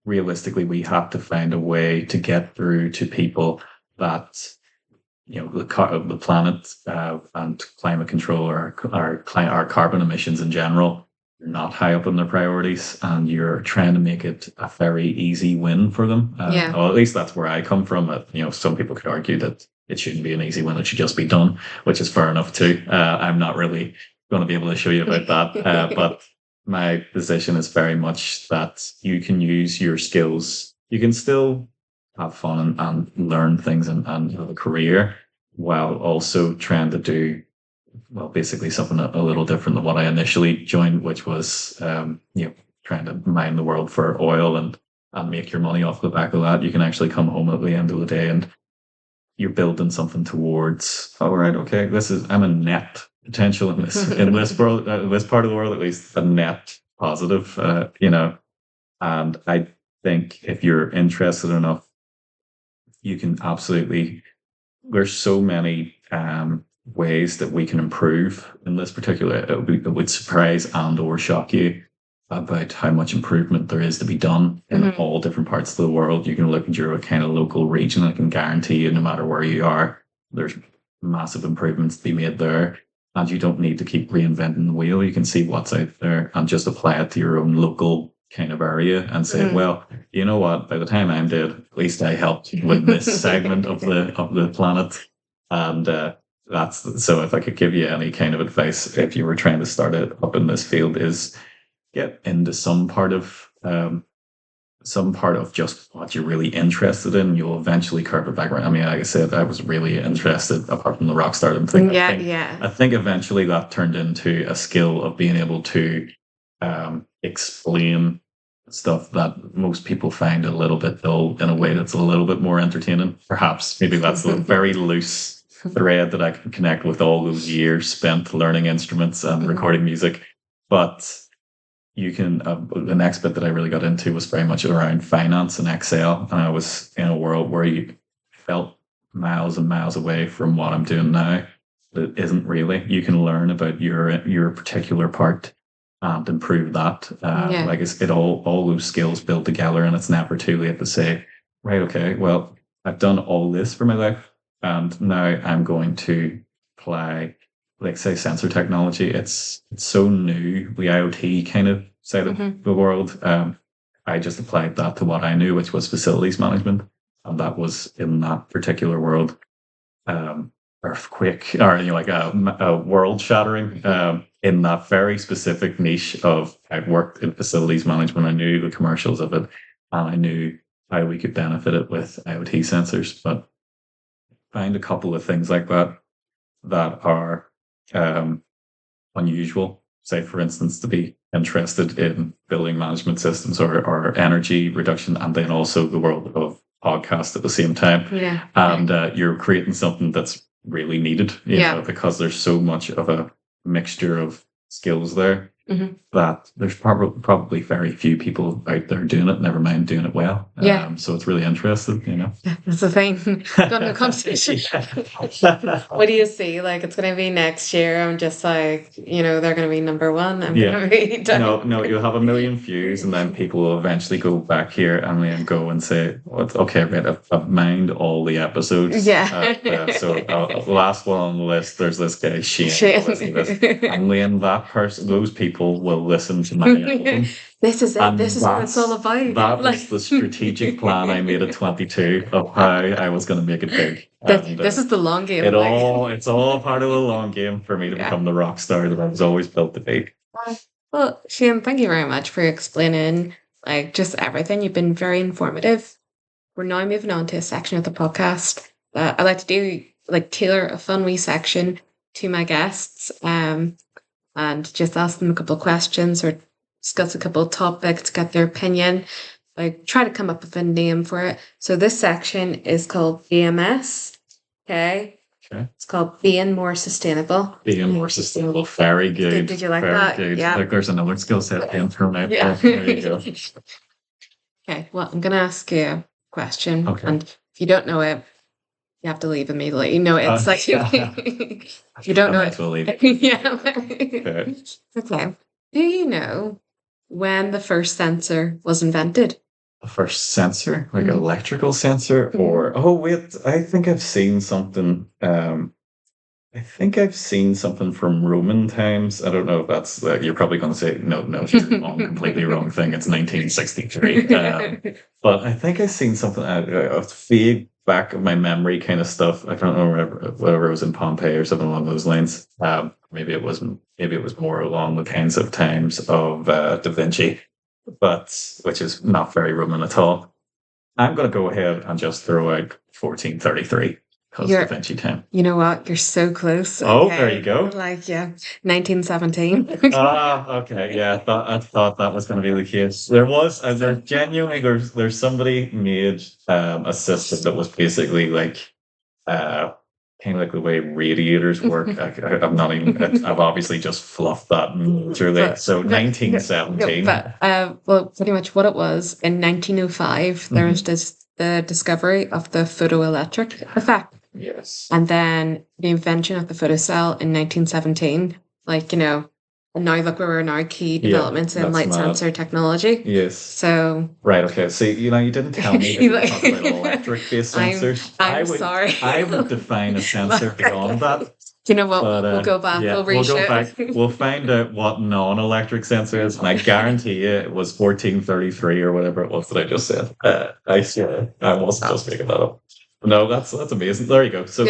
realistically, we have to find a way to get through to people that the planet and climate control, or our carbon emissions in general, are not high up on their priorities, and you're trying to make it a very easy win for them. Yeah. Or at least that's where I come from. Some people could argue that it shouldn't be an easy win; it should just be done, which is fair enough too. I'm not really going to be able to show you about that, but my position is very much that you can use your skills. You can still have fun and learn things and have a career, while also trying to do, well, basically something a little different than what I initially joined, which was trying to mine the world for oil and make your money off the back of that. You can actually come home at the end of the day and you're building something towards, all right, okay, I'm a net potential in this world, this part of the world, at least a net positive, and I think if you're interested enough, you can absolutely, there's so many ways that we can improve in this particular. It would surprise and or shock you about how much improvement there is to be done in Mhm. all different parts of the world. You can look at your kind of local region. I can guarantee you, no matter where you are, there's massive improvements to be made there. And you don't need to keep reinventing the wheel. You can see what's out there and just apply it to your own local kind of area and say, Mhm. well, you know what? By the time I'm dead, at least I helped with this segment of the planet. And that's so. If I could give you any kind of advice, if you were trying to start it up in this field, is get into some part of just what you're really interested in. You'll eventually curve it back around. I mean, like I said, I was really interested, apart from the rock stardom thing. Yeah, yeah. I think eventually that turned into a skill of being able to explain stuff that most people find a little bit dull in a way that's a little bit more entertaining. Perhaps maybe that's the very loose thread that I can connect with all those years spent learning instruments and recording music. But you can, the next bit that I really got into was very much around finance and Excel. And I was in a world where you felt miles and miles away from what I'm doing now. But it isn't really. You can learn about your particular part and improve that. Yeah. Like it all those skills build together, and it's never too late to say, right, okay, well, I've done all this for my life, and now I'm going to apply, like, say, sensor technology. It's so new, the IoT kind of side of Mhm. the world. I just applied that to what I knew, which was facilities management, and that was in that particular world. Earthquake, or like a world shattering, in that very specific niche of, I've worked in facilities management. I knew the commercials of it, and I knew how we could benefit it with IoT sensors. But find a couple of things like that. that are unusual. Say, for instance, to be interested in building management systems or energy reduction, and then also the world of podcast at the same time. Yeah. And you're creating something that's really needed, you know, because there's so much of a mixture of skills there that there's probably very few people out there doing it, never mind doing it well. So it's really interesting, you know. That's the thing. Got no competition. What do you see? Like, it's going to be next year. I'm just like, you know, they're going to be number one. I'm going to be done. No, you'll have 1 million views, and then people will eventually go back here and then go and say, okay, right, I've mined all the episodes. So the last one on the list, there's this guy, Shane. And then those people will listen to my album. This is it. This is what it's all about. That was the strategic plan I made at 22 of how I was going to make it big. This is the long game. It's all part of the long game for me to become the rock star that I was always built to be. Well, Shane, thank you very much for explaining like just everything. You've been very informative. We're now moving on to a section of the podcast that I like to do, like tailor a fun wee section to my guests, and just ask them a couple of questions or discuss a couple of topics to get their opinion. Like try to come up with a name for it. So this section is called BMS. Okay. It's called Being More Sustainable. Being More Sustainable. Very good. Did you like very that? Good. Yeah. Like there's another skill set being thrown out there. There you go. Okay. Well, I'm going to ask you a question. Okay. And if you don't know it, you have to leave immediately. You know, it's like, if you don't know it. We'll leave. Okay. Do you know when the first sensor was invented? The first sensor, like electrical sensor, or I think I've seen something. I think I've seen something from Roman times. I don't know if that's. You're probably going to say no, you're wrong, completely wrong thing. It's 1963. But I think I've seen something. A vague back of my memory kind of stuff. I don't know whether it was in Pompeii or something along those lines. Maybe it wasn't. Maybe it was more along the kinds of times of Da Vinci, which is not very Roman at all. I'm going to go ahead and just throw out 1433 because Da Vinci time. You know what? You're so close. Oh, okay. There you go. Like 1917. Okay. Yeah, I thought that was going to be the case. There's somebody made a system that was basically like kind of like the way radiators work. I've obviously just fluffed that majorly. So 1917. Well, pretty much what it was in 1905, there was the discovery of the photoelectric effect. Yes. And then the invention of the photocell in 1917. Like, you know, and now look where we're now, key developments in light sensor technology. Yes. So right, okay. So you didn't tell me that you were talking about electric-based sensors. I'm sorry. I would define a sensor beyond that. You know what? We'll go back. Yeah, we'll go back. We'll find out what non-electric sensor is, and I guarantee you it was 1433 or whatever it was that I just said. I swear, I wasn't just making that up. No, that's amazing. There you go. So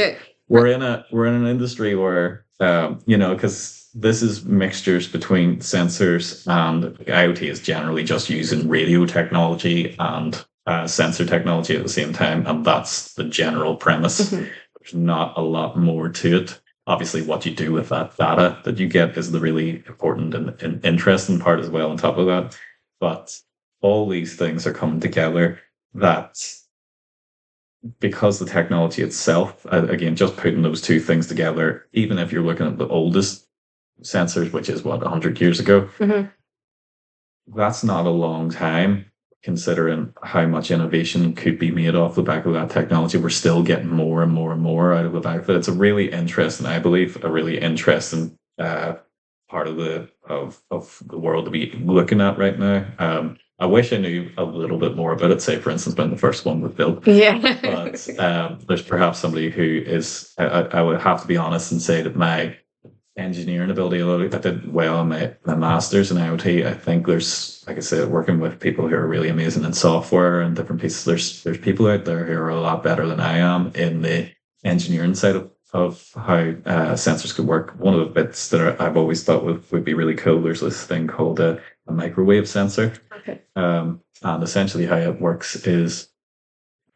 we're in an industry where because this is mixtures between sensors, and IoT is generally just using radio technology and sensor technology at the same time, and that's the general premise. There's not a lot more to it. Obviously, what you do with that data that you get is the really important and interesting part as well on top of that. But all these things are coming together that because the technology itself, again, just putting those two things together, even if you're looking at the oldest sensors, which is 100 years ago, that's not a long time considering how much innovation could be made off the back of that technology. We're still getting more and more and more out of the back of it. It's a really interesting, I believe, part of the world to be looking at right now. I wish I knew a little bit more about it, say, for instance, when the first one was built. But there's perhaps somebody who is, I would have to be honest and say that my engineering ability, although I did well in my master's in IoT, I think there's, like I said, working with people who are really amazing in software and different pieces. There's people out there who are a lot better than I am in the engineering side of how sensors could work. One of the bits that I've always thought would be really cool, there's this thing called a microwave sensor. And essentially how it works is,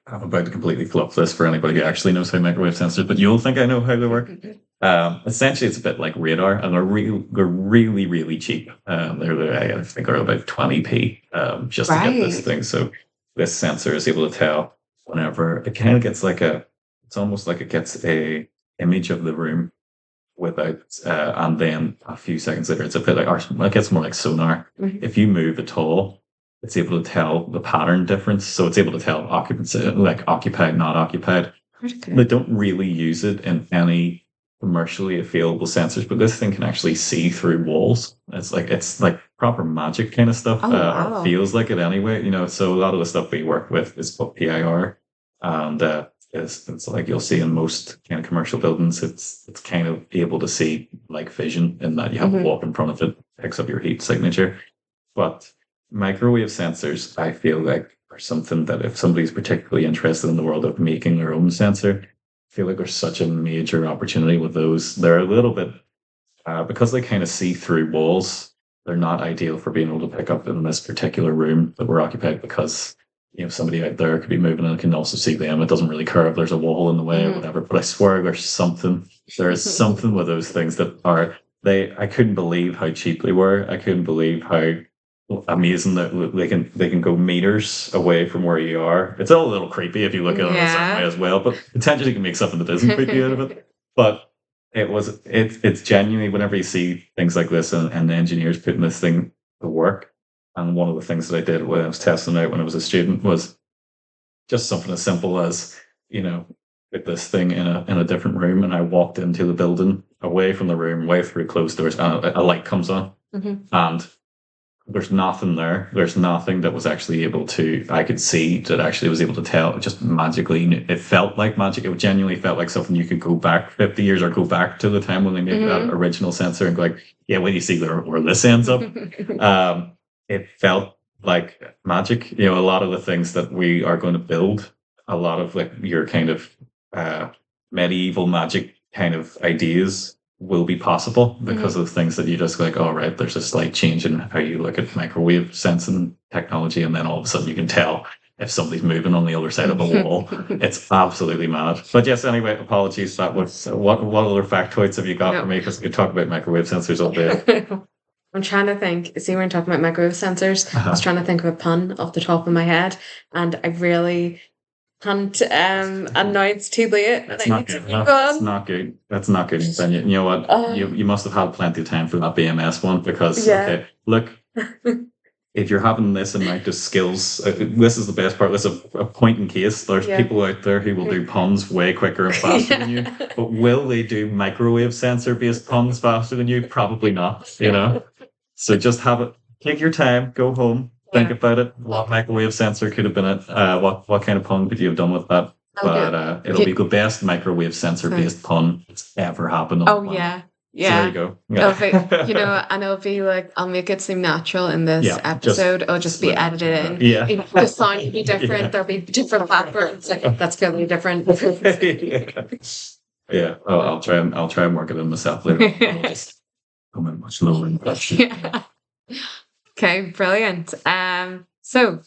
I'm about to completely flop this for anybody who actually knows how microwave sensors, but you'll think I know how they work. Essentially, it's a bit like radar, and they're really, really cheap. I think are about 20p just to get this Right. thing. So this sensor is able to tell whenever it kind of gets like it's almost like it gets a image of the room without, and then a few seconds later, it's a bit like, or it gets more like sonar. Mhm. If you move at all, it's able to tell the pattern difference. So it's able to tell occupancy, like occupied, not occupied. They Okay. don't really use it in any commercially available sensors, but this thing can actually see through walls. It's like proper magic kind of stuff, Oh, or wow. feels like it anyway. So a lot of the stuff we work with is called PIR, and it's like you'll see in most kind of commercial buildings. It's kind of able to see like vision in that you have a Hmm. wall in front of it, picks up your heat signature. But microwave sensors, I feel like, are something that if somebody's particularly interested in the world of making their own sensor, I feel like there's such a major opportunity with those. They're a little bit, because they kind of see through walls, they're not ideal for being able to pick up in this particular room that we're occupied because somebody out there could be moving and it can also see them. It doesn't really care if there's a wall in the way or Hmm. whatever. But I swear there is something with those things that are I couldn't believe how cheap they were. I couldn't believe how amazing that they can go meters away from where you are. It's all a little creepy if you look at it in a certain way Yeah. as well, but potentially you can make something that isn't creepy out of it. But it's genuinely whenever you see things like this and the engineers putting this thing to work. And one of the things that I did when I was testing out when I was a student was just something as simple as, put this thing in a different room, and I walked into the building away from the room, way through closed doors, and a light comes on, Hmm. and there's nothing there. There's nothing that was actually I could see that actually was able to tell. It just magically, it felt like magic. It genuinely felt like something you could go back 50 years or go back to the time when they made that Hmm. original sensor and go like, yeah, when you see where this ends up. Um, it felt like magic. A lot of the things that we are going to build, a lot of like your kind of uh, medieval magic kind of ideas will be possible because Hmm. of things that you just like, oh, right, there's a slight change in how you look at microwave sensing technology. And then all of a sudden you can tell if somebody's moving on the other side of a wall. It's absolutely mad. But yes, anyway, apologies. That was what other factoids have you got for No. me? Because we could talk about microwave sensors all day. I'm trying to think. See, when talking about microwave sensors, I was Uh-huh. trying to think of a pun off the top of my head, and I really can't. And now it's too late, and It's I not need to good move enough. It's on. not good. That's not good. Then you know what? You must have had plenty of time for that BMS one because Yeah. okay, look, if you're having this amount of skills, this is the best part. This is a point in case. There's Yeah. people out there who will do puns way quicker and faster than you, Yeah. but will they do microwave sensor based puns faster than you? Probably not. So just have it. Take your time. Go home. Think Yeah. about it. What microwave sensor could have been it? What kind of pun could you have done with that? Okay. But it'll be the best microwave sensor Okay. based pun that's ever happened on the Oh planet. yeah. So there you Yeah. go. It'll be, Yeah. and it'll be like, I'll make it seem natural in this Yeah. episode. It'll just be edited in. Yeah. The sound will be different. Yeah. There'll be different backgrounds. Like, that's clearly different. Yeah. Oh, I'll try and work it in myself later. I'll just come in much lower in question. Yeah. Okay, brilliant. So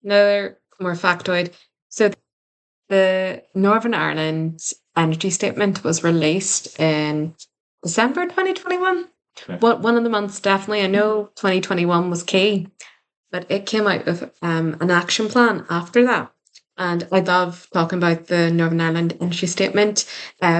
another more factoid. So the Northern Ireland energy statement was released in December 2021. Okay. One of the months, definitely. I know 2021 was key, but it came out with an action plan after that. And I love talking about the Northern Ireland energy statement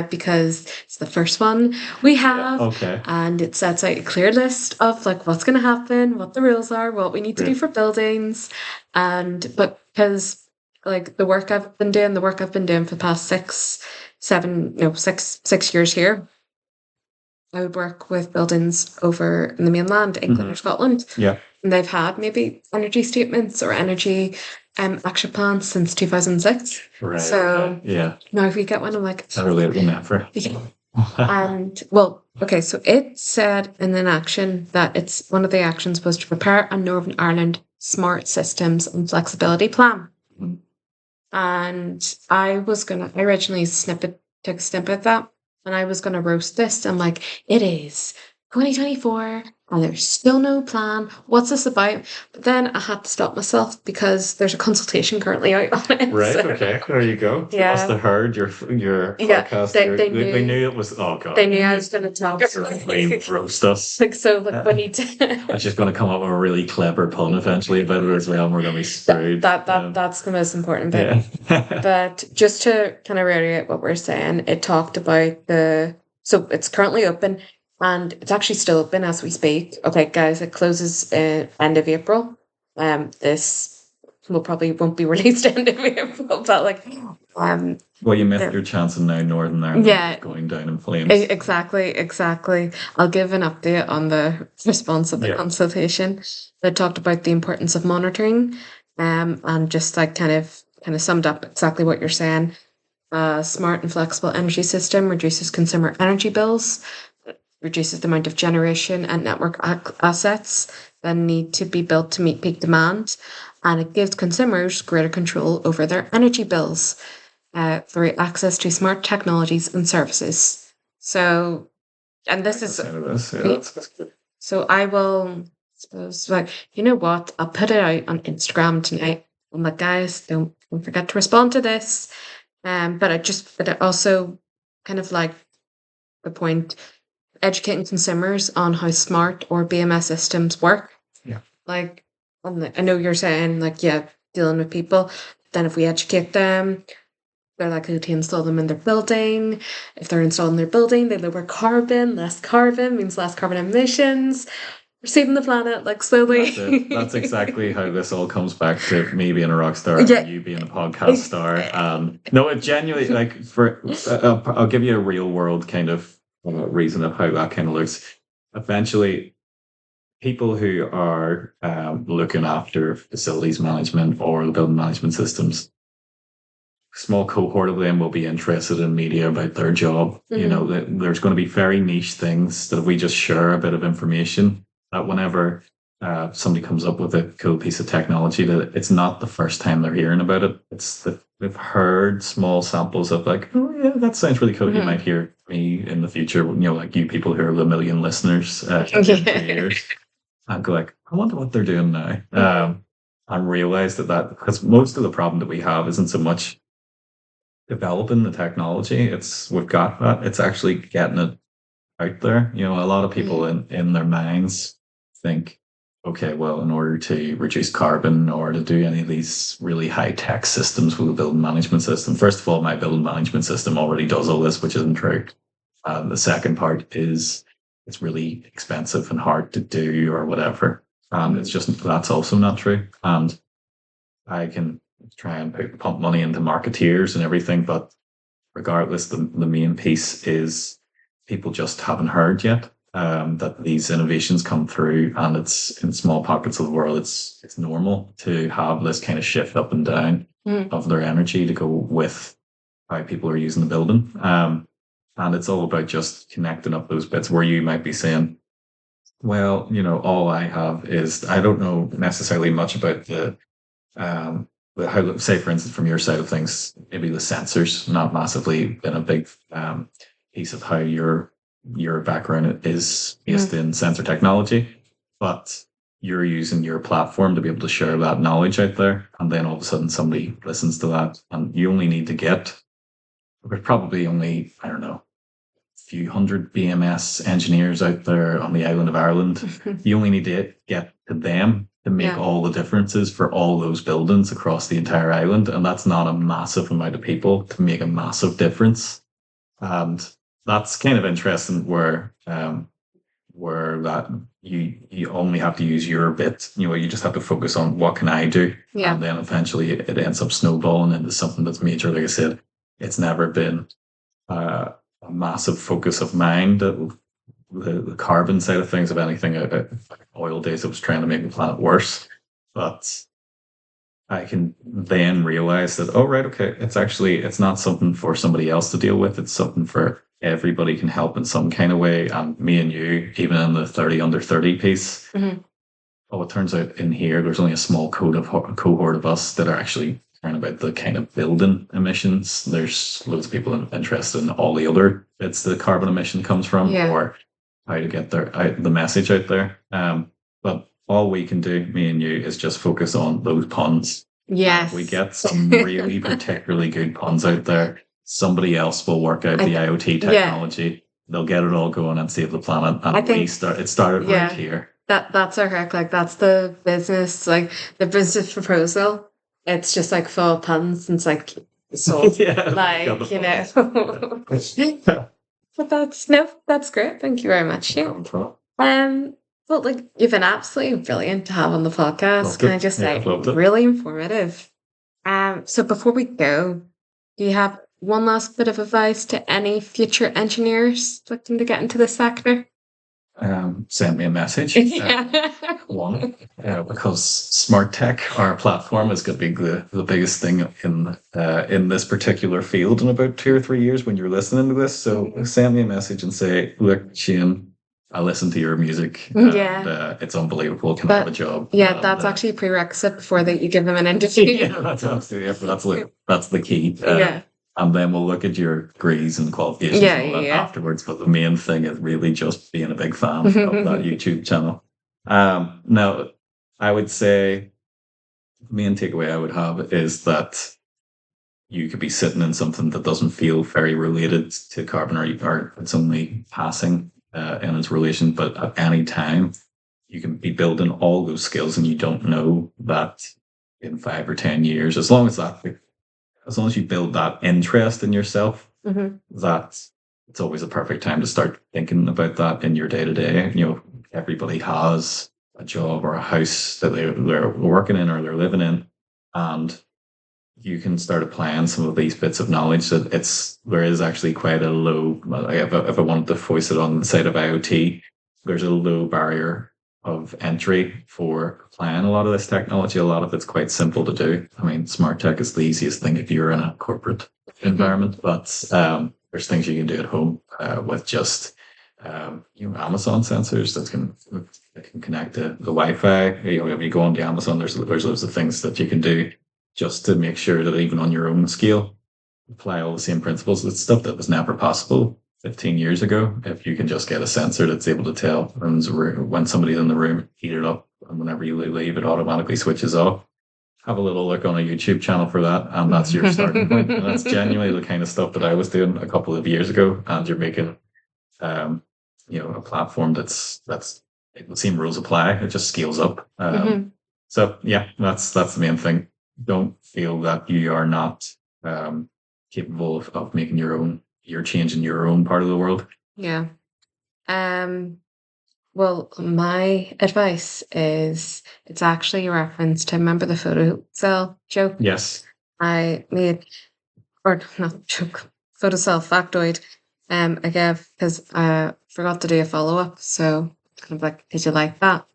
because it's the first one we have, Okay. and it sets out a clear list of like what's going to happen, what the rules are, what we need to do Great. for buildings, and but because like the work I've been doing for the past 6 years here. I would work with buildings over in the mainland, England or Scotland, Yeah. and they've had maybe energy statements or energy action plans since 2006. Right. So Okay. Yeah. now if we get one, I'm like, Better late than never. yeah. And well, okay, so it said in an action that it's one of the actions was to prepare a Northern Ireland smart systems and flexibility plan. Mhm. And I originally took a snippet of that, and I was gonna roast this. I'm like, it is 2024 and there's still no plan. What's this about? But then I had to stop myself because there's a consultation currently out on it. Right. So, Okay. There you go. They must yeah. have heard your Yeah. podcast. They They knew. knew it was. Oh God. They knew I was going to talk. They roast us. Like, so, like, we need I'm to. just going to come up with a really clever pun eventually about it as well, and we're going to be screwed. That's the most important bit. Yeah. But just to kind of reiterate what we're saying, it talked about so it's currently open and it's actually still open as we speak. Okay, guys, it closes end of April. This will probably won't be released end of April, but like, Well, you missed there- your chance in now Northern Ireland Yeah. going down in flames. exactly. I'll give an update on the response of the Yeah. consultation. They talked about the importance of monitoring, and just like kind of summed up exactly what you're saying. A smart and flexible energy system reduces consumer energy bills, reduces the amount of generation and network assets that need to be built to meet peak demand, and it gives consumers greater control over their energy bills through access to smart technologies and services. So, and this is That's that's good. so I will suppose like you know what I'll put it out on Instagram tonight. I'm like guys, don't forget to respond to this. But it also kind of like the point educating consumers on how smart or BMS systems work. Yeah. Like, I know you're saying like yeah, dealing with people. Then if we educate them, they're likely to install them in their building. If they're installed in their building, they lower carbon. Less carbon means less carbon emissions. We're saving the planet like slowly. That's it. That's exactly how this all comes back to me being a rock star Yeah. and you being a podcast star. No, it genuinely like I'll give you a real world kind of reason of how that kind of looks. Eventually, people who are looking after facilities management or the building management systems, small cohort of them will be interested in media about their job. You know, there's going to be very niche things that if we just share a bit of information, that whenever somebody comes up with a cool piece of technology, that it's not the first time they're hearing about it. It's that they've heard small samples of like, oh yeah, that sounds really cool. You might hear me in the future, you know, like you people who are the million listeners in 2 years. And go like, I wonder what they're doing now. And realize that because most of the problem that we have isn't so much developing the technology. We've got that. It's actually getting it out there. You know, a lot of people in their minds think, okay, well, in order to reduce carbon or to do any of these really high tech systems with a building management system, first of all, my building management system already does all this, which isn't true. The second part is it's really expensive and hard to do or whatever. And it's just that's also not true. And I can try and pump money into marketeers and everything, but regardless, the main piece is people just haven't heard yet that these innovations come through, and it's in small pockets of the world. It's normal to have this kind of shift up and down of their energy to go with how people are using the building, and it's all about just connecting up those bits where you might be saying, well, you know, all I have is I don't know necessarily much about the how, say, for instance, from your side of things, maybe the sensors not massively been a big piece of how your background is based in sensor technology, but you're using your platform to be able to share that knowledge out there, and then all of a sudden somebody listens to that, and you only need to get there's probably only I don't know a few hundred BMS engineers out there on the island of Ireland. You only need to get to them to make all the differences for all those buildings across the entire island. And that's not a massive amount of people to make a massive difference. And that's kind of interesting where that you only have to use your bit. You know, you just have to focus on what can I do. And then eventually it ends up snowballing into something that's major. Like I said, it's never been a massive focus of mine that the carbon side of things. Of anything, oil days, I was trying to make the planet worse, but I can then realize that, oh, right, okay, it's not something for somebody else to deal with. It's something for everybody can help in some kind of way. And me and you, even in the 30 under 30 piece, oh, it turns out in here, there's only a small cohort of us that are actually caring about the kind of building emissions. There's loads of people interested in all the other bits the carbon emission comes from, or how to get the message out there. But all we can do, me and you, is just focus on those puns. Yes. We get some really particularly good puns out there. Somebody else will work out the IoT technology. Yeah. They'll get it all going and save the planet. And it started right here. That's our hook. Like, that's the business, like the business proposal. It's just like full of puns and it's like sold. Like, you know. But that's great. Thank you very much. Yeah. Well, like, you've been absolutely brilliant to have on the podcast. Can I just say, really informative. So before we go, do you have one last bit of advice to any future engineers looking to get into this sector? Send me a message. One, because smart tech, our platform, is going to be the biggest thing in this particular field in about 2 or 3 years when you're listening to this. So send me a message and say, look, Shane, I listen to your music. And, it's unbelievable. Can I have a job? Yeah, that's actually a prerequisite before that you give them an interview. Yeah, that's absolutely that's the key. And then we'll look at your degrees and qualifications and all that afterwards. But the main thing is really just being a big fan of that YouTube channel. Now, I would say the main takeaway I would have is that you could be sitting in something that doesn't feel very related to carbon, or it's only passing in its relation. But at any time, you can be building all those skills, and you don't know that in 5 or 10 years, as long as you build that interest in yourself, that it's always a perfect time to start thinking about that in your day-to-day. You know, everybody has a job or a house that they're working in or they're living in, and you can start applying some of these bits of knowledge. That there is actually quite a low, if I wanted to voice it on the side of IoT, there's a low barrier of entry for applying a lot of this technology. A lot of it's quite simple to do. I mean, smart tech is the easiest thing if you're in a corporate environment, but there's things you can do at home with just Amazon sensors that can connect to the Wi-Fi. You know, if you go on to Amazon, there's loads of things that you can do just to make sure that even on your own scale, apply all the same principles. It's stuff that was never possible 15 years ago. If you can just get a sensor that's able to tell when somebody's in the room, heat it up, and whenever you leave, it automatically switches off. Have a little look on a YouTube channel for that, and that's your starting point. And that's genuinely the kind of stuff that I was doing a couple of years ago. And you're making, a platform that's the same rules apply. It just scales up. So yeah, that's the main thing. Don't feel that you are not capable of making your change in your own part of the world. Yeah. Well, my advice is, it's actually a reference to, remember the photo cell joke? Yes. I made, or not joke, photo cell factoid. I gave, because I forgot to do a follow-up. So kind of like, did you like that?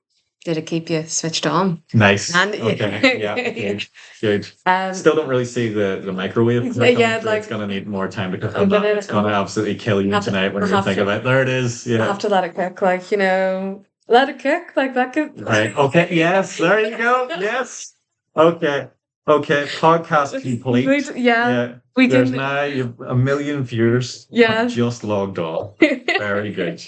Did it keep you switched on? Nice. Okay. Yeah. Huge. Still don't really see the microwave. It's going to need more time to cook on that. It's going to absolutely kill you tonight when you think about it. There it is. Yeah. I have to let it cook, let it cook, like that could. Right. Okay. Yes. There you go. Yes. Okay. Podcast complete. There's now you have 1 million viewers. Yeah. Just logged on. Very good.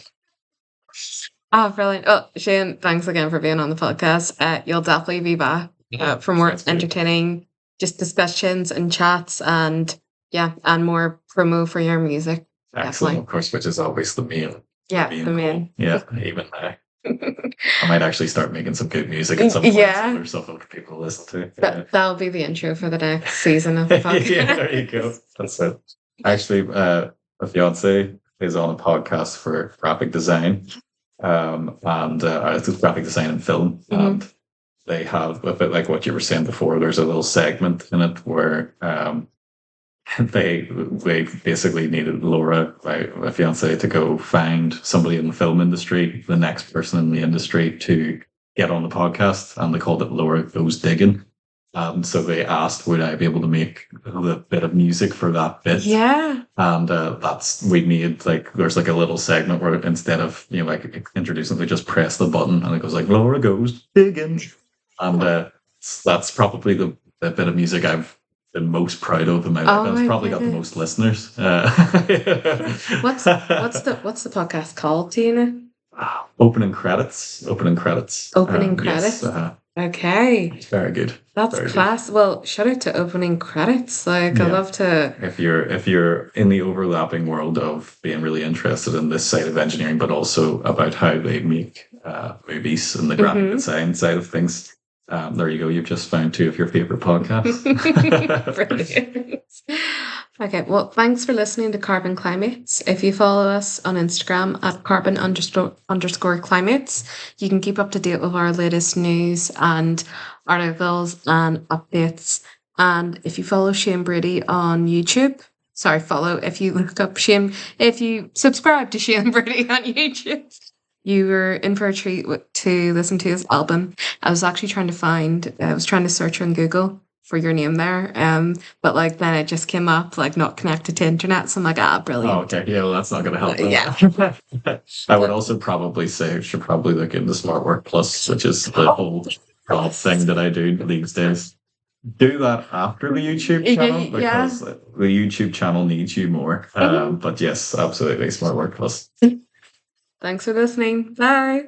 Oh, brilliant. Oh, Shane, thanks again for being on the podcast. You'll definitely be back for more entertaining just discussions and chats and more promo for your music. Excellent, definitely. Of course, which is always the main. Yeah, the main. Yeah, even now. I might actually start making some good music at some point. So there's something for people to listen to. That'll be the intro for the next season of the podcast. Yeah, there you go. That's it. Actually, my fiance is on a podcast for graphic design. It's graphic design and film, and they have a bit like what you were saying before. There's a little segment in it where they basically needed Laura, my fiance, to go find somebody in the film industry, the next person in the industry, to get on the podcast, and they called it Laura Goes Digging. So they asked, would I be able to make a bit of music for that bit? Yeah. And we made there's a little segment where instead of introducing, they just press the button and it goes Laura Goes Digging. And that's probably the bit of music I've been most proud of in my life. It's probably got the most listeners. What's the podcast called, Tina? Opening credits. Opening credits. Opening Yes. credits. Okay. It's very good. That's Very good. class. Well, shout out to opening credits. Like, I Yeah. love to. If you're in the overlapping world of being really interested in this side of engineering, but also about how they make movies and the graphic Mhm. design side of things, there you go. You've just found two of your favorite podcasts. Brilliant. Okay, well, thanks for listening to Carbon Climates. If you follow us on Instagram at carbon__ climates, you can keep up to date with our latest news and articles and updates. And if you follow Shane Brady on YouTube, sorry, follow, if you look up Shane, if you subscribe to Shane Brady on YouTube, you were in for a treat to listen to his album. I was actually trying to I was trying to search on Google for your name there. But like then it just came up like not connected to internet. So I'm like, Oh, brilliant. okay. Yeah, well, that's not going to help. Yeah. I would also probably say should probably look into Smart Work Plus, which is the whole thing that I do these days. Do that after the YouTube channel Yeah. because the YouTube channel needs you more. But yes, absolutely, Smart Work Plus. Thanks for listening. Bye.